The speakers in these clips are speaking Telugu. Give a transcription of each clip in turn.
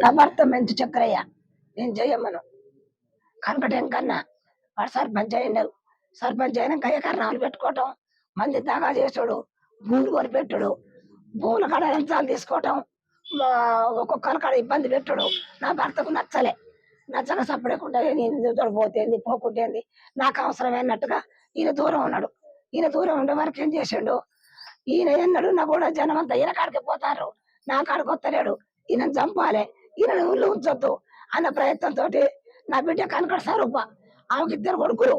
నా భర్త మంచి చక్రయ్య, నేను చెయ్యమ్మను కనకటం కన్నా వాడు సర్పంచ్ అయ్యిండు. సర్పంచ్ అయినాక ఎకరణాలు పెట్టుకోవటం, మంది దాగా చేసుడు, భూములు కొనిపెట్టుడు, భూముల కాడ లంచాలు తీసుకోవటం, ఒక్కొక్కరి కాడ ఇబ్బంది పెట్టుడు నా భర్తకు నచ్చలే. నచ్చక సపడకుండా నేను తోడిపోతేంది పోకుంటేంది నాకు అవసరమైనట్టుగా ఈయన దూరం ఉన్నాడు. ఈయన దూరం ఉండే వరకు ఏం చేసిండు, ఈయన ఎన్నడు నా కూడా జనం అంతా ఈయన కాడికి పోతారు, నా కాడికి వస్తలేడు, ఈయన చంపాలి, ఈయన ఊళ్ళో ఉంచొద్దు అన్న ప్రయత్నంతో నా బిడ్డ కనకడ స్వరూప, ఆమెకి 2 కొడుకులు,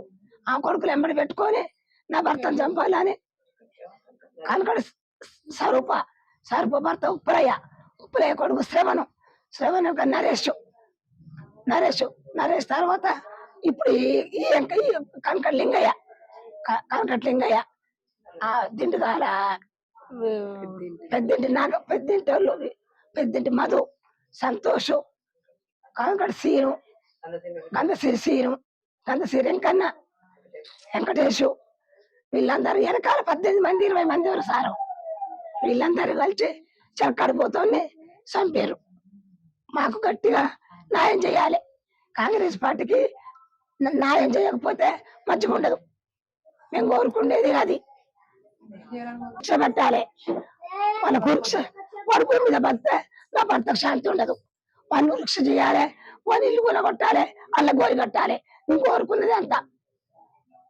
ఆ కొడుకులు ఎంబడి పెట్టుకొని నా భర్తను చంపాలని కనకడ స్వరూప భర్త ఉప్పులయ్య కొడుకు శ్రవణం నరేష్ తర్వాత ఇప్పుడు ఈ కనకట లింగయ్య ఆ దిండుగాల పెద్దింటి మధు, సంతోష్, కనకట సీను, గంధసిరి వెంకన్న, వెంకటేశు, వీళ్ళందరూ వెనకాల 18 మంది 20 మంది సారు. వీళ్ళందరూ కలిసి చక్కడిపోతూనే చంపారు. మాకు గట్టిగా న్యాయం చేయాలి. కాంగ్రెస్ పార్టీకి న్యాయం చేయకపోతే మంచిగా ఉండదు. మేము కోరుకునేది అది పెట్టాలి. వాళ్ళ వాడి భూమి మీద పడితే నా భర్తకు శాంతి ఉండదు. వాళ్ళు వృక్ష చేయాలి, వాళ్ళ ఇల్లు కొనగొట్టాలి, వాళ్ళ గోలి కట్టాలి. మేము కోరుకున్నది అంతా.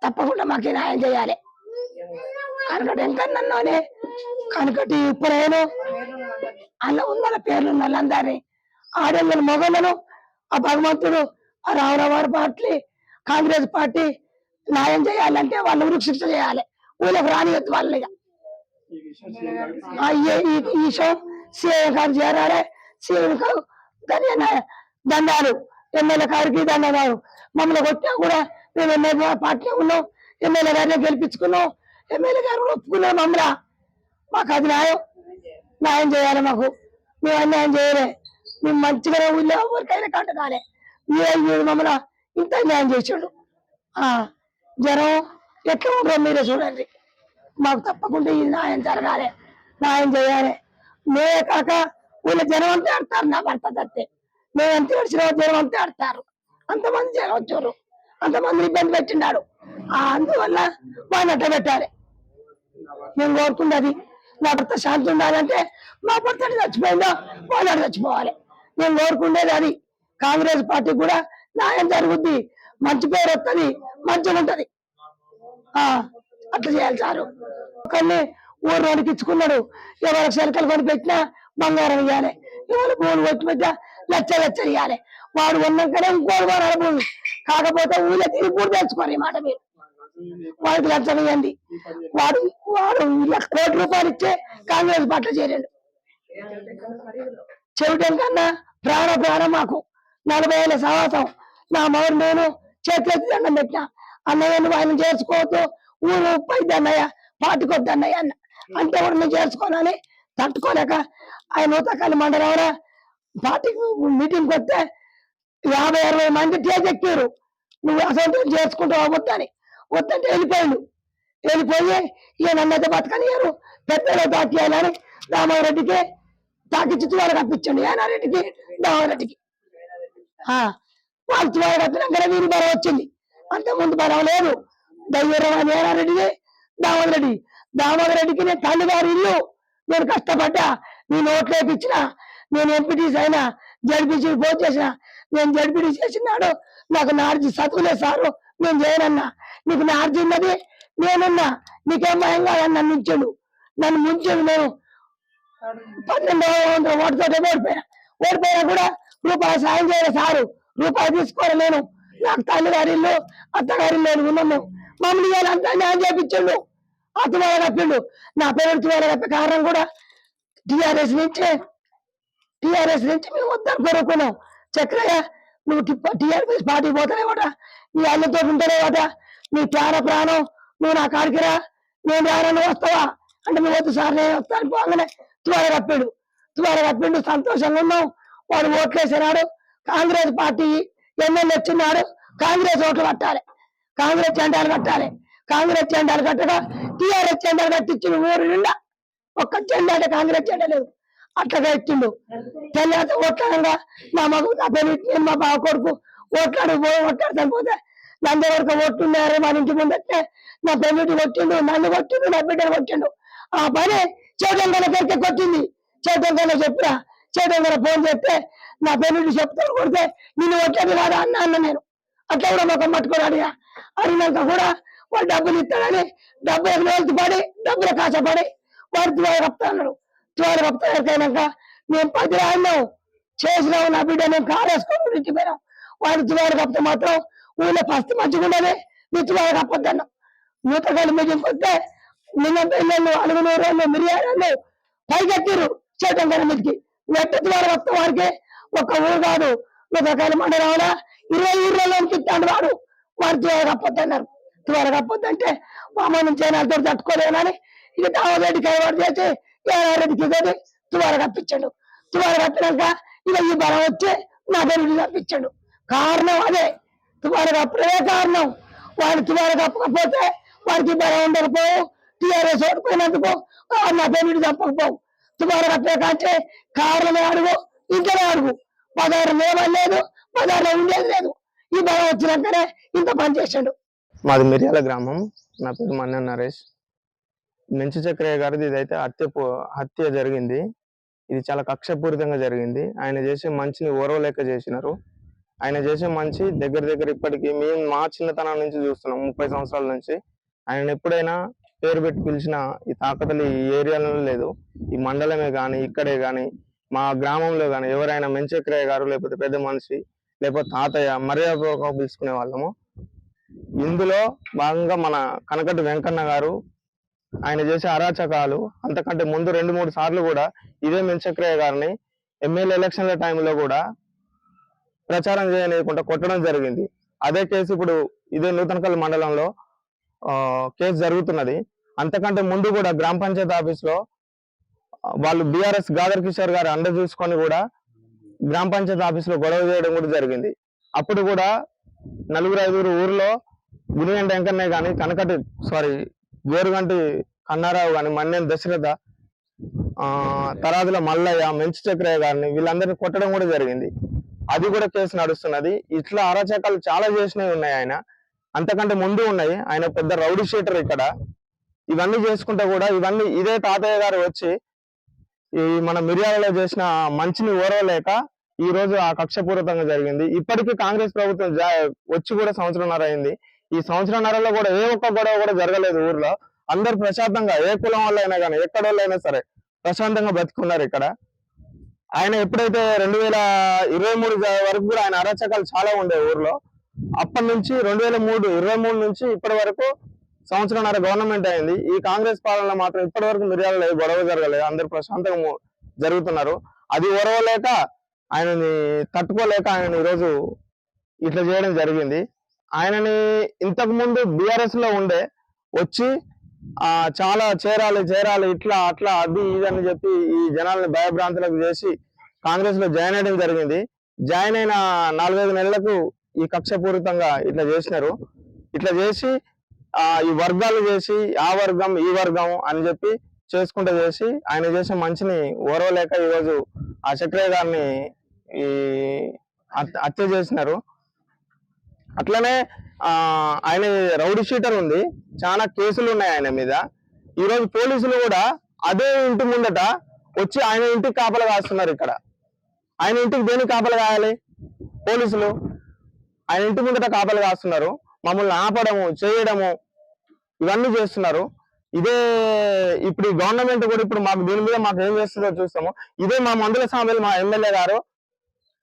తప్పకుండా మాకు న్యాయం చేయాలి. కనకటి వెంకన్నోనే, కనకటి ఉప్పురేను, అలా ఉన్న పేర్లు ఉన్న వాళ్ళందరినీ, ఆడళ్ళను మొగలను ఆ భగవంతుడు ఆ రామరావు పార్టీ కాంగ్రెస్ పార్టీ న్యాయం చేయాలంటే వాళ్ళు వృక్షిక్ష చేయాలి. ఊళ్ళకి రానియద్దు వాళ్ళని. ఈ విషయం సీఎం గారు చేరాలి. సీఎం గారు దండాలు, ఎమ్మెల్యే గారికి దండాలు. మమ్మల్ని కొట్టినా కూడా మేము ఎమ్మెల్యే పార్టీ ఉన్నాం, ఎమ్మెల్యే గారిని గెలిపించుకున్నాం, ఎమ్మెల్యే గారు ఒప్పుకున్నాం. మమ్మల్ని మాకు అది న్యాయం చేయాలి. మాకు మేము అన్యాయం చేయలే. మేము మంచిగానే ఊళ్ళో ఎవరికైనా కట్టగాలి. మమ్మల్ని ఇంత న్యాయం చేసాడు. జనం ఎట్లా ఉంటారో మీరే చూడండి. మాకు తప్పకుండా ఈ న్యాయం జరగాలి, న్యాయం చేయాలి. మేమే కాక ఊళ్ళో జనం అంతే ఆడతారు. నా భర్త తత్తే మేము ఎంత వచ్చిన జనం అంతే ఆడతారు. అంతమంది జనం వచ్చారు, అంతమంది ఇబ్బంది పెట్టినాడు. అందువల్ల వాళ్ళు అట్లా పెట్టాలి. మేము కోరుకున్నది నా భర్త శాంతి ఉండాలంటే మా భర్త చచ్చిపోయిందో వాళ్ళు చచ్చిపోవాలి. మేము కోరుకునేది అది. కాంగ్రెస్ పార్టీ కూడా న్యాయం జరుగుద్ది, మంచి పేరు వస్తుంది, మంచిగా ఉంటది. అట్లా చేయాలి సారు. ఒకరిని ఊరోనికి ఇచ్చుకున్నాడు, ఎవరికి శనకలు కొని పెట్టినా బంగారం ఇవ్వాలి, ఎవరు భూములు కొట్టి పెట్టినా లచ్చ ఇవ్వాలి. వాడు ఉన్నాకనే ఇంకోటి కొనాలి భూమి. కాకపోతే ఊళ్ళో తిరిగి కూడా తెచ్చుకోరు. ఈ మాట మీరు వాడికి లచ్చం ఇవ్వండి. వాడు 1 కోటి రూపాయలు ఇచ్చే కాంగ్రెస్ పార్టీలో చేరాడు. చెవిటం కన్నా ప్రాణం మాకు 40 ఏళ్ళ సవాసం. నా మౌరు నేను చేతి దండం పెట్టినా, అన్నయ్య నువ్వు ఆయన చేసుకోవద్దు, ఊరు పోయిద్ది అన్నయ్య, పార్టీకి వద్దు అన్నయ్య అన్న. అంటే కూడా నువ్వు చేసుకోనని తట్టుకోలేక ఆయన నూతకాలి మండలంలో పార్టీకి మీటింగ్కి వస్తే 50-60 మంది టేజ్ ఎక్కారు. నువ్వు అసలు చేసుకుంటావు వద్దని. వద్దంటే వెళ్ళిపోయి ఇక నన్నైతే బతకనియారు. పెద్దలో తాకియాలని రామారెడ్డికి తాకిచ్చి తువాలు కప్పించండి. యానారెడ్డికి దామారెడ్డికి వాళ్ళు తువాలు కప్పినాకనే వీరి బలం వచ్చింది. అంతకుముందు బలం లేదు. దయ్యరం అని యానారెడ్డికి దామోదరెడ్డికి నేను తల్లిగారి ఇల్లు నేను కష్టపడ్డా, నేను ఓట్లు వేయించిన, నేను ఎంపీటీసీ అయినా, జడ్పీసీ ఫోన్ చేసిన, నేను జడ్పీటీ చేసినాడు. నాకు నార్జీ చదువులేదు సారు, నేను చేయనన్నా. నీకు నార్జీ ఉన్నది, నేనున్నా, నీకేం భయం కాదని నన్ను ఉంచాడు. నన్ను ముంచాడు. నేను 1200 ఓటుతో ఓడిపోయినా కూడా రూపాయి సాయం చేయలే సారు. రూపాయి తీసుకోవాలి. నేను నాకు తల్లిగారి ఇల్లు అత్తగారి ఇల్లు ఉన్నాము. మమ్మల్ని అంతా న్యాయం చేయించాడు. ఆ తువాల కప్పిండు. నా పేరు తువాల కప్పే కారణం కూడా టీఆర్ఎస్ నుంచి మేము వద్దని కోరుకున్నాం. చక్రయ్య నువ్వు టీఆర్ఎస్ పార్టీ పోతానే కూడా నీ అన్నతో ఉంటేనే కదా నీ ప్రాణం, నువ్వు నా కాడికి రా, నేను రానని వస్తావా అంటే నువ్వు వద్దు సార్ నేను వస్తాను పోగానే తువాల కప్పిండు. సంతోషంగా ఉన్నాం. వాడు ఓట్లేసినాడు. కాంగ్రెస్ పార్టీ ఎమ్మెల్యే వచ్చినాడు. కాంగ్రెస్ ఓట్లు కట్టాలి, కాంగ్రెస్ జెండాలు కట్టాలి. కాంగ్రెస్ జెండాలు కట్టగా టీఆర్ఎస్ జెండాలు కట్టించిన ఊరు నిండా ఒక్క జెండా అంటే కాంగ్రెస్ జెండా లేదు. అట్లా ఎట్టిండు. తెల్లారితే ఓట్లాడంగా నా మగ నా పెళ్లి మా బావ కొడుకు ఓట్లాడతాను పోతే నంది వరకు ఓట్లున్నారు మన ఇంటి ముందట్టే నా పెళ్లి కొట్టిండు, నన్ను కొట్టిండు, నా బిడ్డను కొట్టిండు. ఆ పని చేటంగల దగ్గరికి కొట్టింది. చేటంగల చెప్పిన చేటంగల ఫోన్ చేస్తే నా పెళ్లి చెప్తాను కొడితే నిన్ను కొట్టేది కాదా అన్న నేను అట్లా కూడా మొక్క పట్టుకొని అడిగినాక కూడా వాడు డబ్బులు ఇస్తాడని డబ్బులకు వెళ్తూ పడి డబ్బులు కాసపడి వాడు తువాలు కప్తా అన్నాడు. తువాలు కప్తాక మేము 10 రాళ్ళం చేసినావు నా బిడ్డ మేము కాలేసుకొని ఇంటికి పోయినాం. వాడు తువాలు కప్తే మాత్రం ఊళ్ళో ఫస్ట్ మంచిగా ఉండదు, నీ తువాలు కప్పొద్దన్న. నూతకాలు మీటింగ్ వస్తే నిన్న పిల్లలు 400 మిరియాలు పైకెత్తిరు చేటంకర మీదకి. ఎట్ట తువాలు కప్తే వాడికి ఒక్క ఊరు కాదు నూతకాయల మండలంలో 20 ఊర్లలోకి ఇస్తాడు వాడు. వాడు తువాలు కప్పొద్దన్నారు. తువాలు కప్పొద్దంటే మామూలు జనాలతో తట్టుకోలేనని ఇక దావరెడ్డి కైవాడు చేసి రెడ్డికి తోటి తువాలు కప్పించాడు. తువాలు కప్పినాక ఇక ఈ బలం వచ్చి నా పెళ్లి తప్పించాడు. కారణం అదే, తువాలు కప్పడే కారణం. వాడు తువాలు కప్పకపోతే వాడికి బలం ఉండకపోవు, టీఆర్ఎస్ ఓడిపోయినందుకు నా పెళ్లి తప్పకపోవు. తువాలు కప్పే కంటే కారణమే అడుగు, ఇంకనే అడుగు. బజారు లేవలేదు, బజార్లో ఉండేది లేదు. ఈ బలం వచ్చినాకనే ఇంత పని చేశాడు. మాది మిర్యాల గ్రామం. నా పేరు మన్నె నరేష్. మెంచు చక్రయ్య గారిది ఇదైతే హత్య జరిగింది. ఇది చాలా కక్షపూరితంగా జరిగింది. ఆయన చేసే మంచిని ఓర్వలేక చేసినారు. ఆయన చేసే మంచి దగ్గర ఇప్పటికీ మేము మా చిన్నతనం నుంచి చూస్తున్నాం, 30 సంవత్సరాల నుంచి. ఆయన ఎప్పుడైనా పేరు పెట్టి పిలిచిన ఈ తాకతలు ఈ ఏరియాలో లేదు, ఈ మండలమే కానీ ఇక్కడే కానీ మా గ్రామంలో కానీ ఎవరైనా మెంచు చక్రయ్య గారు లేకపోతే పెద్ద మనిషి లేకపోతే తాతయ్య మర్యాదపూర్వకంగా పిలుచుకునే వాళ్ళము. ఇందులో భాగంగా మన కనకటి వెంకన్న గారు ఆయన చేసే అరాచకాలు అంతకంటే ముందు 2-3 సార్లు కూడా ఇదే మెంచు చక్రయ్య గారిని ఎమ్మెల్యే ఎలక్షన్ల టైంలో కూడా ప్రచారం చేయనీయకుండా కొట్టడం జరిగింది. అదే కేసు ఇప్పుడు ఇదే నూతనకల్ మండలంలో కేసు జరుగుతున్నది. అంతకంటే ముందు కూడా గ్రామ పంచాయతీ ఆఫీస్లో వాళ్ళు బీఆర్ఎస్ గాదర్ కిషోర్ గారు అండ చూసుకొని కూడా గ్రామ పంచాయతీ ఆఫీస్లో గొడవ చేయడం కూడా జరిగింది. అప్పుడు కూడా 4-5 ఊర్లో గుడిగంటి వెంకన్నే కానీ గోరుగంటి కన్నారావు కానీ మన్నేని దశరథ, తరాదుల మల్లయ్య, మెంచు చక్రయ్య గారిని వీళ్ళందరినీ కొట్టడం కూడా జరిగింది. అది కూడా కేసు నడుస్తున్నది. ఇట్లా అరాచకాలు చాలా చేసినవి ఉన్నాయి ఆయన. అంతకంటే ముందు ఉన్నాయి. ఆయన పెద్ద రౌడీ షీటర్ ఇక్కడ. ఇవన్నీ చేసుకుంటే కూడా ఇదే తాతయ్య గారు వచ్చి ఈ మన మిర్యాలలో చేసిన మంచిని ఓరవలేక ఈ రోజు ఆ కక్షపూరితంగా జరిగింది. ఇప్పటికీ కాంగ్రెస్ ప్రభుత్వం వచ్చి కూడా 1.5 సంవత్సరం అయింది. ఈ 1.5 సంవత్సరంలో కూడా ఏ ఒక్క గొడవ కూడా జరగలేదు ఊర్లో. అందరు ప్రశాంతంగా ఏ కులం వల్ల అయినా కానీ ఎక్కడోళ్ళైనా సరే ప్రశాంతంగా బతుకున్నారు ఇక్కడ. ఆయన ఎప్పుడైతే 2023 వరకు కూడా ఆయన అరాచకాలు చాలా ఉండే ఊర్లో. అప్పటి నుంచి 2023 నుంచి ఇప్పటి వరకు 1.5 సంవత్సరం గవర్నమెంట్ అయింది. ఈ కాంగ్రెస్ పాలనలో మాత్రం ఇప్పటి వరకు మిర్యాలలో గొడవ జరగలేదు. అందరు ప్రశాంతంగా జరుగుతున్నారు. అది ఓరవలేక ఆయనని తట్టుకోలేక ఆయనని ఈరోజు ఇట్లా చేయడం జరిగింది. ఆయనని ఇంతకు ముందు బీఆర్ఎస్ లో ఉండే వచ్చి చాలా చేరాలి ఇట్లా అట్లా అది ఇది అని చెప్పి ఈ జనాలని భయభ్రాంతులకు చేసి కాంగ్రెస్ లో జాయిన్ అయ్యడం జరిగింది. జాయిన్ అయిన 4-5 నెలలకు ఈ కక్షపూరితంగా ఇట్లా చేసినారు. ఇట్లా చేసి ఈ వర్గాలు చేసి ఆ వర్గం ఈ వర్గం అని చెప్పి చేసుకుంటూ చేసి ఆయన చేసే మంచిని ఓరవలేక ఈరోజు ఆ చక్రయ్య గారిని ఈ హత్య చేసినారు. అట్లనే ఆయన రౌడీ షీటర్ ఉంది, చాలా కేసులు ఉన్నాయి ఆయన మీద. ఈరోజు పోలీసులు కూడా అదే ఇంటి ముందట వచ్చి ఆయన ఇంటికి కాపలా కాస్తున్నారు. ఇక్కడ ఆయన ఇంటికి దేనికి కాపలా కాయాలి? పోలీసులు ఆయన ఇంటి ముందట కాపలా కాస్తున్నారు. మమ్మల్ని ఆపడము చేయడము ఇవన్నీ చేస్తున్నారు. ఇదే ఇప్పుడు ఈ గవర్నమెంట్ కూడా ఇప్పుడు మాకు దీని మీద మాకు ఏం చేస్తుందో చూస్తాము. ఇదే మా మందుల సామెలు మా ఎమ్మెల్యే గారు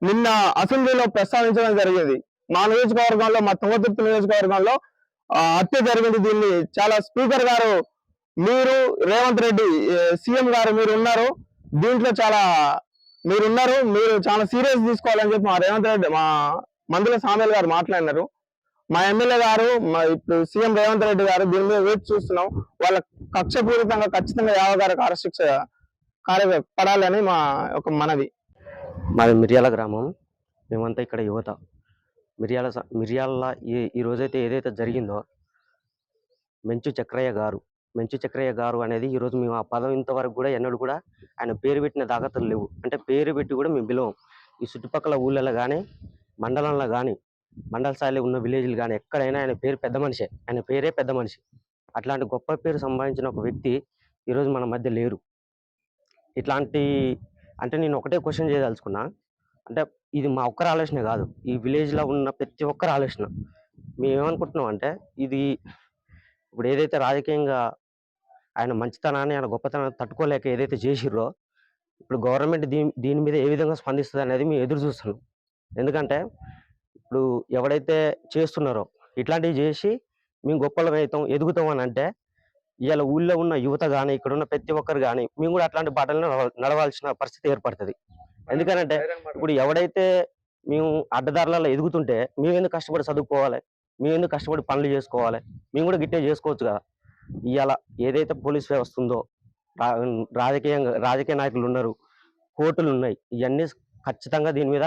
నిన్న అసెంబ్లీలో ప్రస్తావించడం జరిగింది. మా నియోజకవర్గంలో, మా తుంగతుర్తి నియోజకవర్గంలో హత్య జరిగింది. దీన్ని చాలా స్పీకర్ గారు, మీరు రేవంత్ రెడ్డి సీఎం గారు మీరు ఉన్నారు, దీంట్లో మీరు చాలా సీరియస్ తీసుకోవాలని చెప్పి మా రేవంత్ రెడ్డి మా మందుల సామెల్ గారు మాట్లాడినారు. మా ఎమ్మెల్యే గారు ఇప్పుడు సీఎం రేవంత్ రెడ్డి గారు దీని మీద వేచి చూస్తున్నాం. వాళ్ళ కక్షపూరితంగా ఖచ్చితంగా యావగారికి అరెస్ట్ పడాలని మా ఒక మనవి. మాది మిర్యాల గ్రామం. మేమంతా ఇక్కడ యువత. మిర్యాల ఈ రోజైతే ఏదైతే జరిగిందో మెంచు చక్రయ్య గారు మంచు చక్రయ్య గారు అనేది ఈరోజు మేము ఆ పదం ఇంతవరకు కూడా ఎన్నడూ కూడా ఆయన పేరు పెట్టిన దాఖతలు లేవు. అంటే పేరు పెట్టి కూడా మేము పిలవం. ఈ చుట్టుపక్కల ఊళ్ళలో కానీ, మండలంలో కానీ, మండల స్థాయిలో ఉన్న విలేజ్లు కానీ ఎక్కడైనా ఆయన పేరు పెద్ద మనిషే. ఆయన పేరే పెద్ద మనిషి. అట్లాంటి గొప్ప పేరు సంపాదించిన ఒక వ్యక్తి ఈరోజు మన మధ్య లేరు. ఇట్లాంటి అంటే నేను ఒకటే క్వశ్చన్ చేయదలుచుకున్నా. అంటే ఇది మా ఒక్కరి ఆలోచన కాదు. ఈ విలేజ్‌లో ఉన్న ప్రతి ఒక్కరి ఆలోచన. మేమేమనుకుంటున్నాం అంటే ఇది ఇప్పుడు ఏదైతే రాజకీయంగా ఆయన మంచితనాన్ని, ఆయన గొప్పతనాన్ని తట్టుకోలేక ఏదైతే చేసిర్రో, ఇప్పుడు గవర్నమెంట్ దీని మీద ఏ విధంగా స్పందిస్తదనేది మేము ఎదురు చూస్తున్నాం. ఎందుకంటే ఇప్పుడు ఎవడైతే చేస్తున్నారో ఇట్లాంటివి చేసి మేము గొప్పలమైతాం, ఎదుగుతాం అని అంటే ఇవాళ ఊళ్ళో ఉన్న యువత గాని, ఇక్కడున్న ప్రతి ఒక్కరు గాని మేము కూడా అట్లాంటి బాటలో నడవాల్సిన పరిస్థితి ఏర్పడుతది. ఎందుకనంటే ఇప్పుడు ఎవడైతే మేము అడ్డదారులలో ఎదుగుతుంటే మేమెందుకు కష్టపడి చదువుకోవాలి? మేమెందుకు కష్టపడి పనులు చేసుకోవాలి? మేము కూడా గిట్టే చేసుకోవచ్చు కదా! ఇవాళ ఏదైతే పోలీస్ వ్యవస్థ ఉందో, రాజకీయ నాయకులు ఉన్నారు, కోర్టులు ఉన్నాయి. ఇవన్నీ ఖచ్చితంగా దీని మీద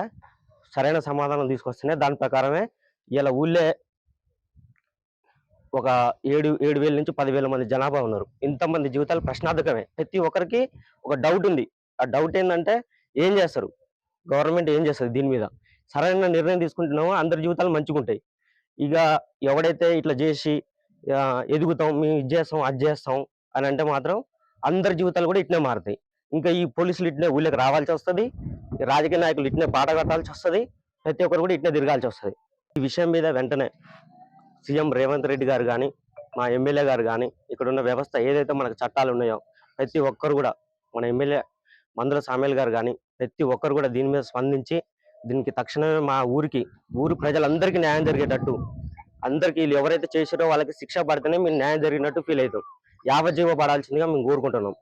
సరైన సమాధానం తీసుకొస్తేనే దాని ప్రకారమే ఇవాళ ఊళ్ళే ఒక 7,000 నుంచి 10,000 మంది జనాభా ఉన్నారు. ఇంతమంది జీవితాలు ప్రశ్నార్థకమే. ప్రతి ఒక్కరికి ఒక డౌట్ ఉంది. ఆ డౌట్ ఏందంటే ఏం చేస్తారు? గవర్నమెంట్ ఏం చేస్తది దీని మీద? సరైన నిర్ణయం తీసుకుంటున్నామో అందరి జీవితాలు మంచిగుంటాయి. ఇక ఎవడైతే ఇట్లా చేసి ఎదుగుతాం, మేము ఇది చేస్తాం, అది చేస్తాం అని అంటే మాత్రం అందరి జీవితాలు కూడా ఇట్నే మారుతాయి. ఇంకా ఈ పోలీసులు ఇట్నే ఊళ్ళకి రావాల్సి వస్తది. రాజకీయ నాయకులు ఇట్నే బాట కట్టాల్సి వస్తది. ప్రతి ఒక్కరు కూడా ఇట్నే తిరగాల్సి వస్తది. ఈ విషయం మీద వెంటనే సీఎం రేవంత్ రెడ్డి గారు కానీ, మా ఎమ్మెల్యే గారు కానీ, ఇక్కడున్న వ్యవస్థ ఏదైతే మనకు చట్టాలు ఉన్నాయో ప్రతి ఒక్కరు కూడా, మన ఎమ్మెల్యే మందుల సామ్యాల్ గారు కానీ ప్రతి ఒక్కరు కూడా దీని మీద స్పందించి దీనికి తక్షణమే మా ఊరి ప్రజలందరికీ న్యాయం జరిగేటట్టు, అందరికీ వీళ్ళు ఎవరైతే చేసారో వాళ్ళకి శిక్ష పడితేనే మేము న్యాయం జరిగినట్టు ఫీల్ అవుతాం. యావజ్జీవ పడాల్సిందిగా మేము కోరుకుంటున్నాం.